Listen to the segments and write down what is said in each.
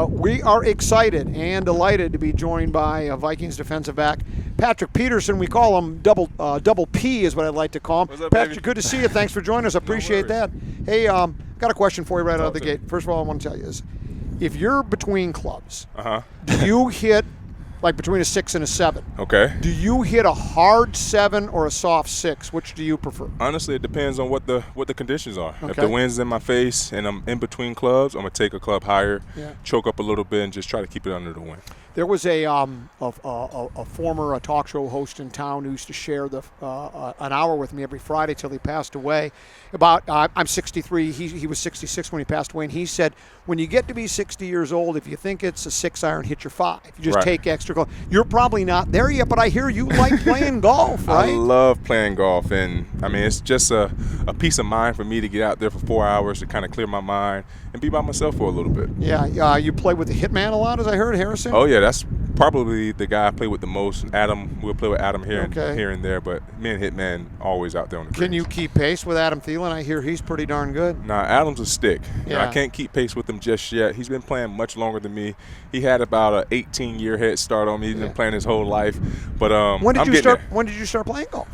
We are excited and delighted to be joined by Vikings defensive back Patrick Peterson. We call him Double P is what I'd like to call him. What's up, Patrick, baby? good to see you. Thanks for joining us. I appreciate that. Hey, got a question for you right out of the gate. First of all, I want to tell you is, if you're between clubs, do you hit like between a 6 and a 7? Okay. Do you hit a hard 7 or a soft 6? Which do you prefer? Honestly, it depends on what the conditions are. Okay. If the wind's in my face and I'm in between clubs, I'm gonna take a club higher, choke up a little bit, and just try to keep it under the wind. There was a former talk show host in town who used to share an hour with me every Friday till he passed away. I'm 63. He was 66 when he passed away, and he said, when you get to be 60 years old, if you think it's a 6 iron, hit your 5. You just take extra golf. You're probably not there yet, but I hear you like playing golf, right? I love playing golf, and I mean it's just a peace of mind for me to get out there for 4 hours to kind of clear my mind and be by myself for a little bit. Yeah, you play with the Hitman a lot, as I heard, Harrison? Oh yeah, that's probably the guy I play with the most. Adam, we'll play with Adam here and there, but me and Hitman always out there on the greens. Can you keep pace with Adam Thielen? I hear he's pretty darn good. Nah, Adam's a stick. Yeah. I can't keep pace with him just yet. He's been playing much longer than me. He had about an 18-year head start on me. He's been playing his whole life. But when did you start playing golf?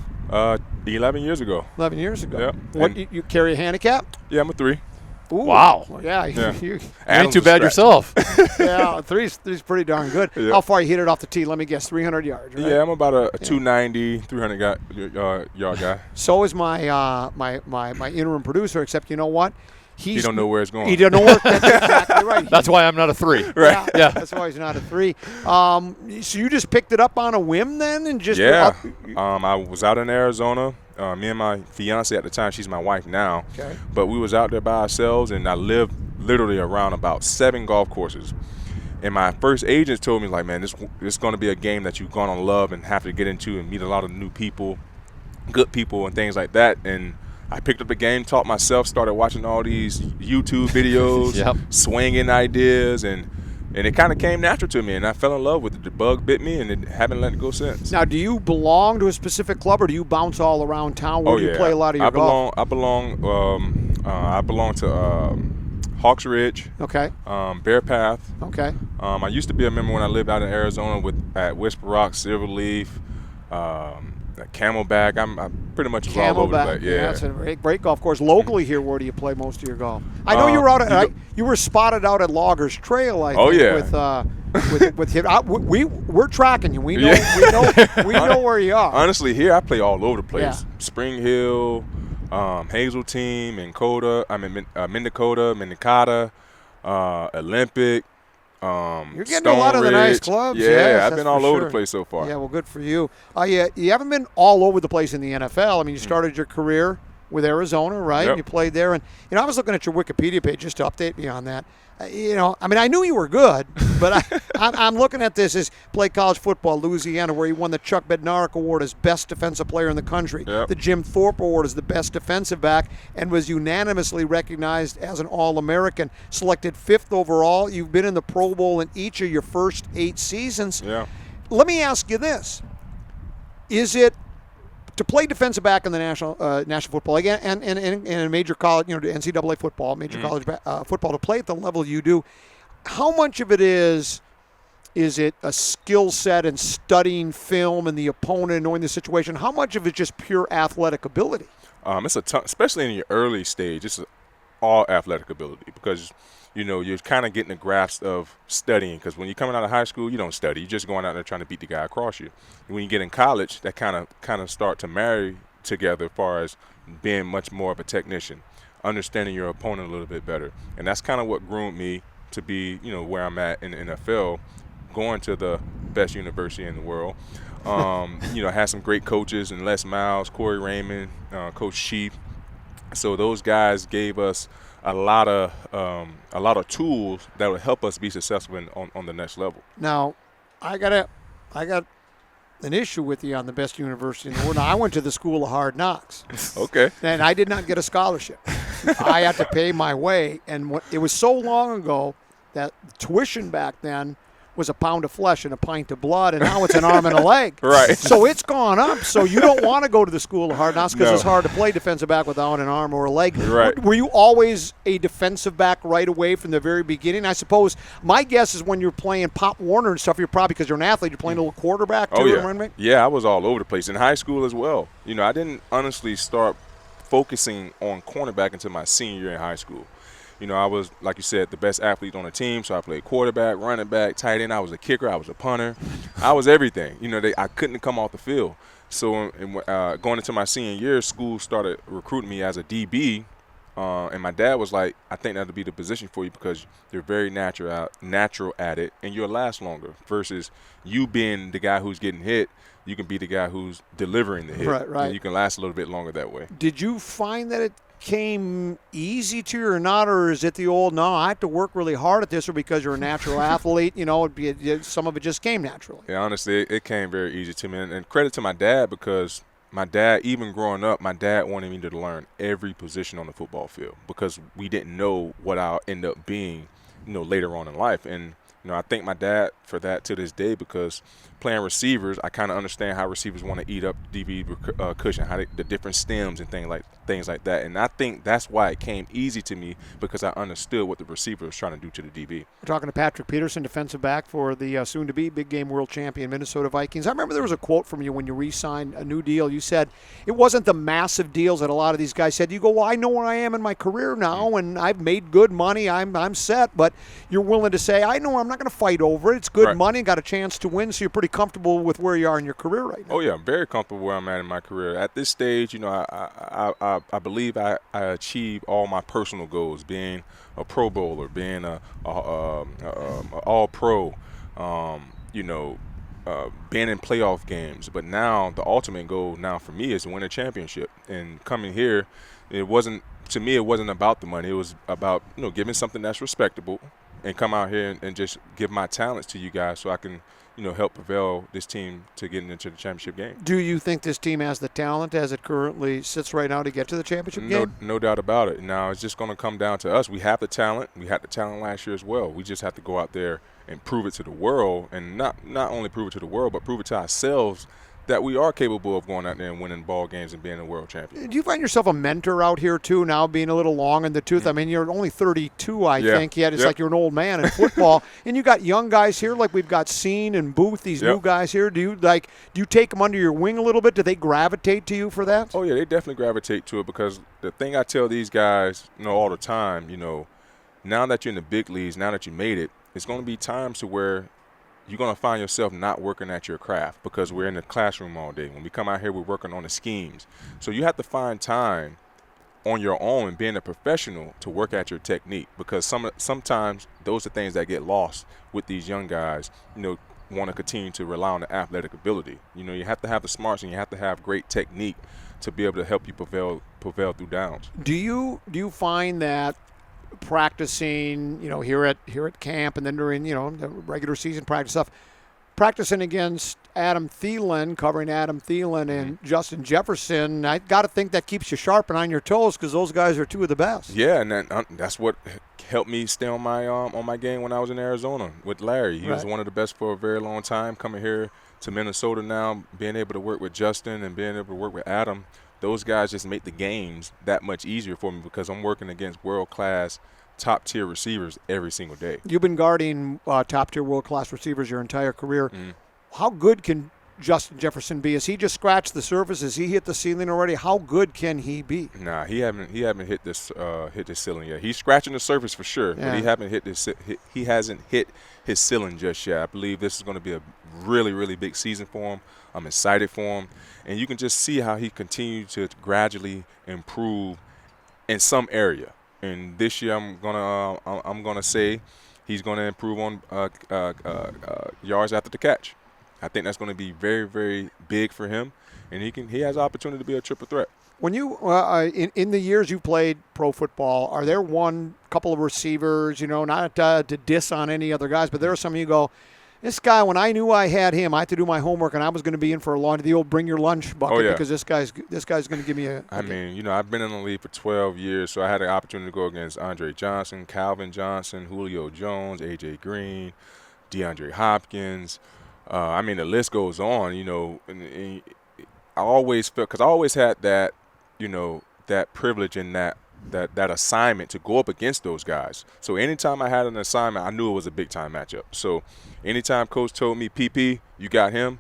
11 years ago. 11 years ago. Yep. What, you carry a handicap? Yeah, I'm a 3. Ooh. Wow. Yeah. You ain't too bad yourself. Yeah, three's pretty darn good. Yeah. How far you hit it off the tee? Let me guess, 300 yards, right? Yeah, I'm about a 290, 300 yard guy. So is my my interim producer, except you know what? He don't know where it's going. He don't know where. That's exactly right. That's why I'm not a 3. Right. Yeah. That's why he's not a 3. So you just picked it up on a whim then, and just I was out in Arizona. Me and my fiance at the time, she's my wife now. Okay. But we was out there by ourselves, and I lived literally around about 7 golf courses. And my first agent told me, like, man, this is going to be a game that you're going to love and have to get into and meet a lot of new people, good people, and things like that. And I picked up the game, taught myself, started watching all these YouTube videos, swinging ideas, and it kind of came natural to me, and I fell in love with it. The bug bit me, and it haven't let it go since. Now, do you belong to a specific club, or do you bounce all around town? Where do you play a lot of your golf? I belong to Hawks Ridge. Okay. Bear Path. Okay. I used to be a member when I lived out in Arizona at Whisper Rock, Silverleaf, Camelback. I'm pretty much all over the place. Yeah, that's a great golf course. Locally here, where do you play most of your golf? I know you were out. You were spotted out at Loggers Trail. I think, with him. We're tracking you. We know where you are. Honestly, here I play all over the place. Yeah. Spring Hill, Hazeltine, Mendocota, Olympic. You're getting Stone a lot of the nice Ridge. clubs. Yeah, yes, I've been all over the place so far. Yeah, well, good for you. You haven't been all over the place in the NFL. I mean, you started your career with Arizona, right? Yep. You played there, and I was looking at your Wikipedia page just to update me on that. I knew you were good, but I'm looking at this as played college football, Louisiana, where he won the Chuck Bednarik Award as best defensive player in the country, the Jim Thorpe Award as the best defensive back, and was unanimously recognized as an All-American. Selected 5th overall. You've been in the Pro Bowl in each of your first 8 seasons. Yeah. Let me ask you this: is it to play defensive back in the national football again, and in a major college, NCAA football, major college football, to play at the level you do? How much of it is it a skill set and studying film and the opponent and knowing the situation? How much of it is just pure athletic ability? It's a ton, especially in your early stage. It's all athletic ability because you're kind of getting the grasp of studying, because when you're coming out of high school, you don't study. You're just going out there trying to beat the guy across you. And when you get in college, that kind of start to marry together as far as being much more of a technician, understanding your opponent a little bit better. And that's kind of what groomed me to be, where I'm at in the NFL, going to the best university in the world. Had some great coaches in Les Miles, Corey Raymond, Coach Sheep. So those guys gave us a lot of tools that would help us be successful on the next level. Now, I got an issue with you on the best university in the world. Now, I went to the School of Hard Knocks. Okay. And I did not get a scholarship. I had to pay my way, and it was so long ago that tuition back then was a pound of flesh and a pint of blood, and now it's an arm and a leg. Right. So it's gone up. So you don't want to go to the school of hard knocks because No. it's hard to play defensive back without an arm or a leg. Right. Were you always a defensive back right away from the very beginning? I suppose my guess is when you're playing Pop Warner and stuff, you're probably, because you're an athlete, you're playing a little quarterback too. Oh, yeah. Remember me? Yeah, I was all over the place in high school as well. You know, I didn't honestly start focusing on cornerback until my senior year in high school. You know, I was, like you said, the best athlete on the team, so I played quarterback, running back, tight end. I was a kicker. I was a punter. I was everything. You know, I couldn't come off the field. So going into my senior year, school started recruiting me as a DB, and my dad was like, I think that would be the position for you because you're very natural at it, and you'll last longer versus you being the guy who's getting hit. You can be the guy who's delivering the hit. Right. And you can last a little bit longer that way. Did you find that it came easy to you or not, or is it the old, no, I have to work really hard at this, or because you're a natural athlete, you know, some of it just came naturally? Yeah, honestly, it came very easy to me. And credit to my dad because my dad, even growing up, my dad wanted me to learn every position on the football field because we didn't know what I'll end up being, you know, later on in life. And, you know, I thank my dad for that to this day because playing receivers, I kind of understand how receivers want to eat up DB cushion, how the different stems and things like that. And I think that's why it came easy to me because I understood what the receiver was trying to do to the DB. We're talking to Patrick Peterson, defensive back for the soon-to-be big game world champion Minnesota Vikings. I remember there was a quote from you when you re-signed a new deal. You said it wasn't the massive deals that a lot of these guys said. You go, well, I know where I am in my career now, and I've made good money. I'm set. But you're willing to say, I know I'm not going to fight over it. It's good money, got a chance to win, so you're pretty comfortable with where you are in your career right now. Oh, yeah, I'm very comfortable where I'm at in my career. At this stage, you know, I believe I achieve all my personal goals, being a Pro Bowler, being a All-Pro, you know, being in playoff games. But now the ultimate goal now for me is to win a championship. And coming here, it wasn't about the money. It was about, you know, giving something that's respectable and come out here and just give my talents to you guys so I can, you know, help propel this team to getting into the championship game. Do you think this team has the talent as it currently sits right now to get to the championship game? No doubt about it. Now, it's just going to come down to us. We have the talent. We had the talent last year as well. We just have to go out there and prove it to the world, and not only prove it to the world, but prove it to ourselves that we are capable of going out there and winning ball games and being a world champion. Do you find yourself a mentor out here, too, now being a little long in the tooth? I mean, you're only 32, I think, yet it's like you're an old man in football. And you got young guys here, like we've got Scene and Booth, these new guys here. Do you take them under your wing a little bit? Do they gravitate to you for that? Oh, yeah, they definitely gravitate to it because the thing I tell these guys, you know, all the time, you know, now that you're in the big leagues, now that you made it, it's going to be times to where you're going to find yourself not working at your craft because we're in the classroom all day. When we come out here, we're working on the schemes. So you have to find time on your own and being a professional to work at your technique because sometimes those are things that get lost with these young guys, you know, want to continue to rely on the athletic ability. You know, you have to have the smarts and you have to have great technique to be able to help you prevail through downs. Do you find that practicing, you know, here at camp and then during, you know, the regular season practice stuff, practicing against Adam Thielen, covering Adam Thielen and Justin Jefferson, I got to think that keeps you sharp and on your toes because those guys are two of the best. Yeah, and that's what helped me stay on my game when I was in Arizona with Larry. He was one of the best for a very long time. Coming here to Minnesota now, being able to work with Justin and being able to work with Adam, those guys just make the games that much easier for me because I'm working against world-class, top-tier receivers every single day. You've been guarding top-tier world-class receivers your entire career. How good can Justin Jefferson be? Has he just scratched the surface? Has he hit the ceiling already? How good can he be? Nah, he haven't hit this ceiling yet. He's scratching the surface for sure, but he hasn't hit his ceiling just yet. I believe this is going to be a really, really big season for him. I'm excited for him, and you can just see how he continues to gradually improve in some area. And this year, I'm gonna say he's gonna improve on yards after the catch. I think that's going to be very, very big for him, and he has the opportunity to be a triple threat. When you in the years you played pro football, are there couple of receivers, you know, not to diss on any other guys, but there are some you go, this guy, when I knew I had him, I had to do my homework, and I was going to be in for a long, the old bring your lunch bucket because this guy's going to give me I mean, you know, I've been in the league for 12 years, so I had the opportunity to go against Andre Johnson, Calvin Johnson, Julio Jones, A.J. Green, DeAndre Hopkins. I mean, the list goes on. And I always felt, because I always had that, that privilege and that assignment to go up against those guys. So anytime I had an assignment, I knew it was a big time matchup. So anytime coach told me, PP, you got him,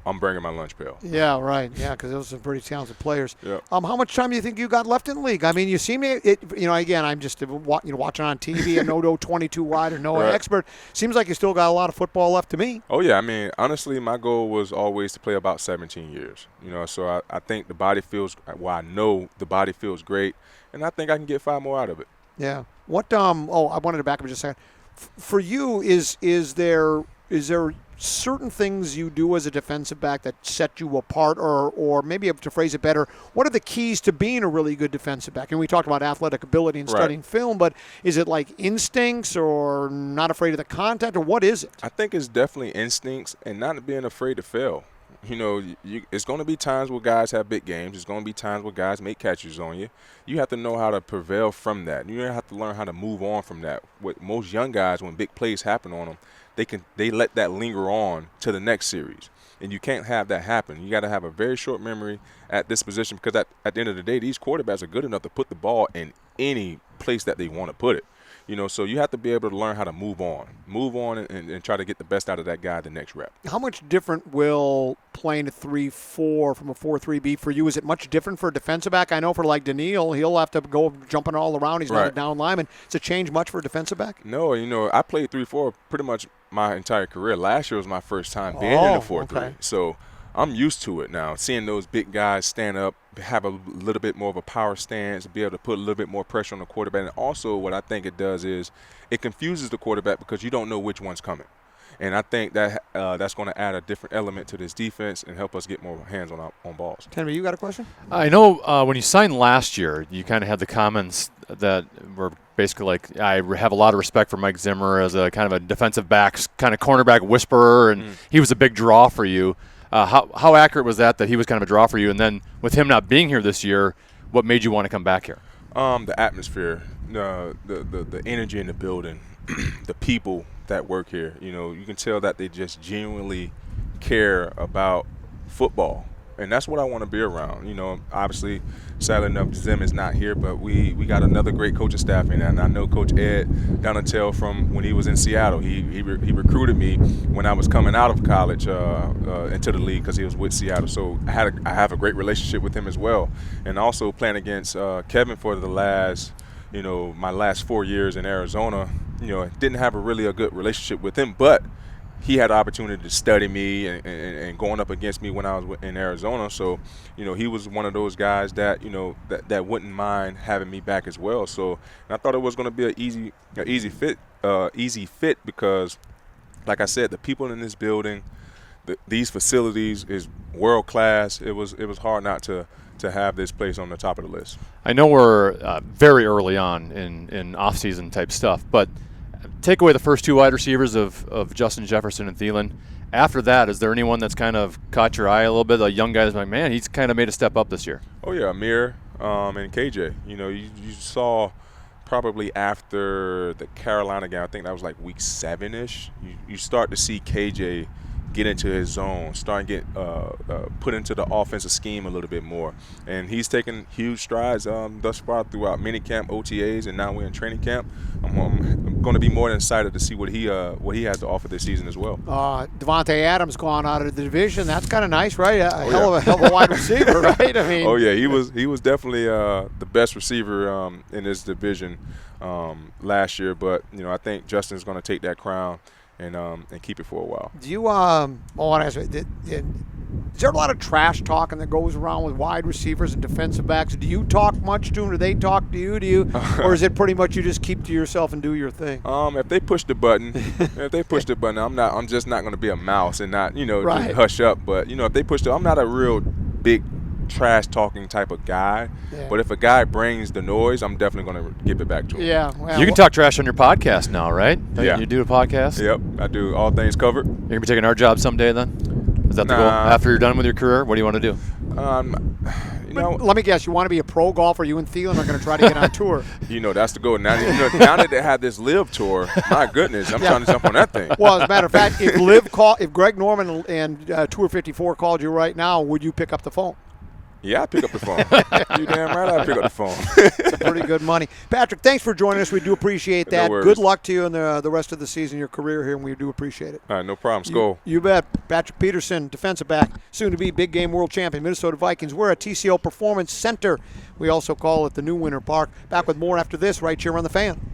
I'm bringing my lunch pail. Yeah, right. Yeah, because those are some pretty talented players. Yep. How much time do you think you got left in the league? I mean, you see me. Again, I'm just watching on TV. I'm no 22 wide or no Right. expert. Seems like you still got a lot of football left to me. Oh, yeah. I mean, honestly, my goal was always to play about 17 years. So I think the body feels – well, I know the body feels great, and I think I can get 5 more out of it. Yeah. What? I wanted to back up just a second. For you, is there certain things you do as a defensive back that set you apart, or maybe to phrase it better, what are the keys to being a really good defensive back? And we talked about athletic ability and studying film, but is it like instincts or not afraid of the contact, or what is it? I think it's definitely instincts and not being afraid to fail. It's going to be times where guys have big games. It's going to be times where guys make catches on you. You have to know how to prevail from that. You have to learn how to move on from that. With most young guys, when big plays happen on them, they let that linger on to the next series. And you can't have that happen. You got to have a very short memory at this position, because at the end of the day, these quarterbacks are good enough to put the ball in any place that they want to put it. So you have to be able to learn how to move on and try to get the best out of that guy the next rep. How much different will playing a 3-4 from a 4-3 be for you? Is it much different for a defensive back? I know for like Daniil, he'll have to go jumping all around. He's not a down lineman. Does it change much for a defensive back? No, I played 3-4 pretty much my entire career. Last year was my first time being in a 4-3. Okay. So I'm used to it now, seeing those big guys stand up, have a little bit more of a power stance, be able to put a little bit more pressure on the quarterback. And also what I think it does is it confuses the quarterback, because you don't know which one's coming. And I think that that's going to add a different element to this defense and help us get more hands on balls. Henry, you got a question? I know when you signed last year, you kind of had the comments that were basically like, I have a lot of respect for Mike Zimmer as a kind of a defensive backs, kind of cornerback whisperer, and he was a big draw for you. How accurate was that he was kind of a draw for you? And then with him not being here this year, what made you want to come back here? The atmosphere, the energy in the building, the people that work here. You can tell that they just genuinely care about football. And that's what I want to be around. Obviously, sadly enough, Zim is not here, but we got another great coaching staff in there. And I know Coach Ed Donatel from when he was in Seattle. He recruited me when I was coming out of college into the league, because he was with Seattle. So I have a great relationship with him as well. And also playing against Kevin for the last, my last 4 years in Arizona, didn't have a good relationship with him, but he had the opportunity to study me and going up against me when I was in Arizona. So, he was one of those guys that, that wouldn't mind having me back as well. So I thought it was going to be an easy fit because, like I said, the people in this building, these facilities is world class. It was hard not to have this place on the top of the list. I know we're very early on in off-season type stuff, but take away the first 2 wide receivers of Justin Jefferson and Thielen. After that, is there anyone that's kind of caught your eye a little bit? A young guy that's like, man, he's kind of made a step up this year. Oh, yeah, Amir and KJ. You saw probably after the Carolina game, I think that was like week 7-ish, you start to see KJ get into his zone, start to get put into the offensive scheme a little bit more. And he's taken huge strides thus far throughout minicamp, OTAs, and now we're in training camp. I'm going to be more than excited to see what he has to offer this season as well. Devontae Adams gone out of the division. That's kind of nice, right? Hell of a wide receiver, right? I mean, oh yeah, he was definitely the best receiver in this division last year. But I think Justin's going to take that crown and keep it for a while. Do you I want to ask you, is there a lot of trash talking that goes around with wide receivers and defensive backs? Do you talk much to them? Do they talk to you? Or is it pretty much you just keep to yourself and do your thing? If they push the button, I'm just not going to be a mouse and not right. just hush up. But if they push I'm not a real big trash talking type of guy. Yeah. But if a guy brings the noise, I'm definitely going to give it back to him. Yeah, well, you can talk trash on your podcast now, right? Yeah, you do a podcast. Yep, I do. All things covered. You're gonna be taking our job someday, then? Is that the goal? After you're done with your career, what do you want to do? Let me guess, you want to be a pro golfer. You and Thielen are going to try to get on tour. That's the goal. Now, now that they have this Live Tour, my goodness, I'm trying to jump on that thing. Well, as a matter of fact, if Greg Norman and Tour 54 called you right now, would you pick up the phone? Yeah, I pick up the phone. You damn right I pick up the phone. It's pretty good money. Patrick, thanks for joining us. We do appreciate that. No Good luck to you in the rest of the season, your career here, and we do appreciate it. All right, no problem. Let's go. You bet. Patrick Peterson, defensive back, soon to be big game world champion, Minnesota Vikings. We're at TCO Performance Center. We also call it the New Winter Park. Back with more after this right here on The Fan.